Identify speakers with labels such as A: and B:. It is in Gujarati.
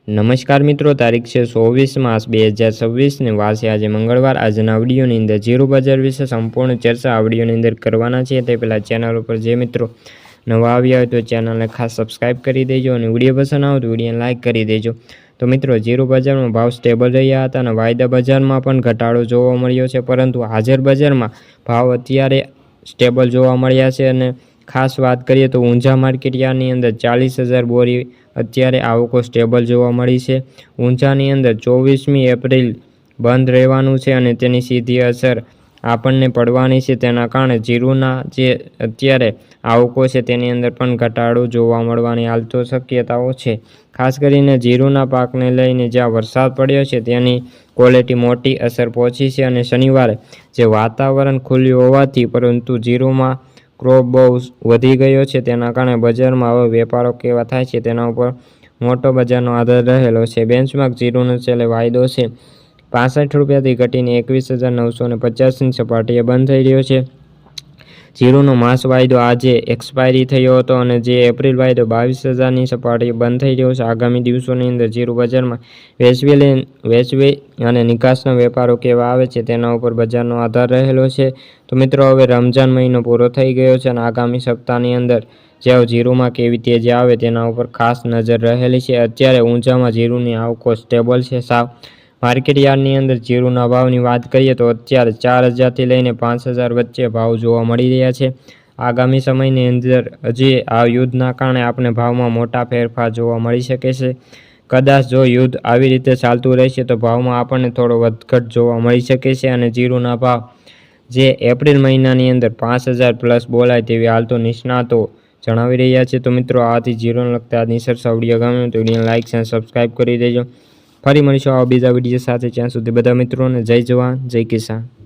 A: નમસ્કાર મિત્રો, તારીખ છે 24 માર્ચ 2026 ને વાર છે આજે મંગળવાર। આજના વિડીયોની અંદર ઝીરો બજાર વિશે સંપૂર્ણ ચર્ચા આ વિડીયોની અંદર કરવાના છે। તે પહેલાં ચેનલ ઉપર જે મિત્રો નવા આવ્યા હોય તો ચેનલને ખાસ સબસ્ક્રાઈબ કરી દેજો અને વિડીયો પસંદ આવે તો વિડીયોને લાઇક કરી દેજો। તો મિત્રો, ઝીરો બજારમાં ભાવ સ્ટેબલ રહ્યા હતા અને વાયદા બજારમાં પણ ઘટાડો જોવા મળ્યો છે, પરંતુ હાજર બજારમાં ભાવ અત્યારે સ્ટેબલ જોવા મળ્યા છે। અને ખાસ વાત કરીએ તો ઊંઝા માર્કેટ યાર્ડની અંદર 40,000 બોરી અત્યારે આવકો સ્ટેબલ જોવા મળી છે। ઊંઝાની અંદર 24મી એપ્રિલ બંધ રહેવાનું છે અને તેની સીધી અસર આપણને પડવાની છે। તેના કારણે જીરુના જે અત્યારે આવકો છે તેની અંદર પણ ઘટાડો જોવા મળવાની હાલ તો શક્યતાઓ છે। ખાસ કરીને જીરુના પાકને લઈને જ્યાં વરસાદ પડ્યો છે તેની ક્વોલિટી મોટી અસર પહોંચી છે અને શનિવારે જે વાતાવરણ ખુલ્યું હોવાથી પરંતુ જીરુમાં ક્રોપ બહુ વધી ગયો છે, તેના કારણે બજારમાં હવે વેપારો કેવા થાય છે તેના ઉપર મોટો બજારનો આધાર રહેલો છે। બેન્ચમાર્ક જીરુનો છેલ્લે વાયદો છે 65 રૂપિયાથી ઘટીને 21,950ની સપાટીએ બંધ થઈ રહ્યો છે। જીરુનો માસ વાયદો આજે એક્સપાયરી થયો હતો અને જે એપ્રિલ વાયદો 22,000ની સપાટીએ બંધ થઈ રહ્યો છે। આગામી દિવસોની અંદર જીરુ બજારમાં વેચવી અને નિકાસના વેપારો કેવા આવે છે તેના ઉપર બજારનો આધાર રહેલો છે। તો મિત્રો, હવે રમજાન મહિનો પૂરો થઈ ગયો છે અને આગામી સપ્તાહની અંદર જેઓ જીરુમાં કેવી તેજી આવે તેના ઉપર ખાસ નજર રહેલી છે। અત્યારે ઊંઝામાં જીરુની આવકો સ્ટેબલ છે સાવ। માર્કેટ યાર્ડની અંદર જીરુના ભાવની વાત કરીએ તો અત્યારે 4,000થી લઈને 5,000 વચ્ચે ભાવ જોવા મળી રહ્યા છે। આગામી સમયની અંદર હજી આ યુદ્ધના કારણે આપણે ભાવમાં મોટા ફેરફાર જોવા મળી શકે છે। કદાચ જો યુદ્ધ આવી રીતે ચાલતું રહેશે તો ભાવમાં આપણને થોડો વધઘટ જોવા મળી શકે છે અને જીરુના ભાવ જે એપ્રિલ મહિનાની અંદર 5,000 પ્લસ બોલાય તેવી હાલ તો નિષ્ણાતો જણાવી રહ્યા છે। તો મિત્રો, આથી જીરોને લગતા આજની સરસા વિડીયો ગમ્યો તો વિડીયોને લાઇક અને સબસ્ક્રાઈબ કરી દેજો। ફરી મળીશું આવા બીજા વિડીયો સાથે, ત્યાં સુધી બધા મિત્રોને જય જવાન જય કિસાન।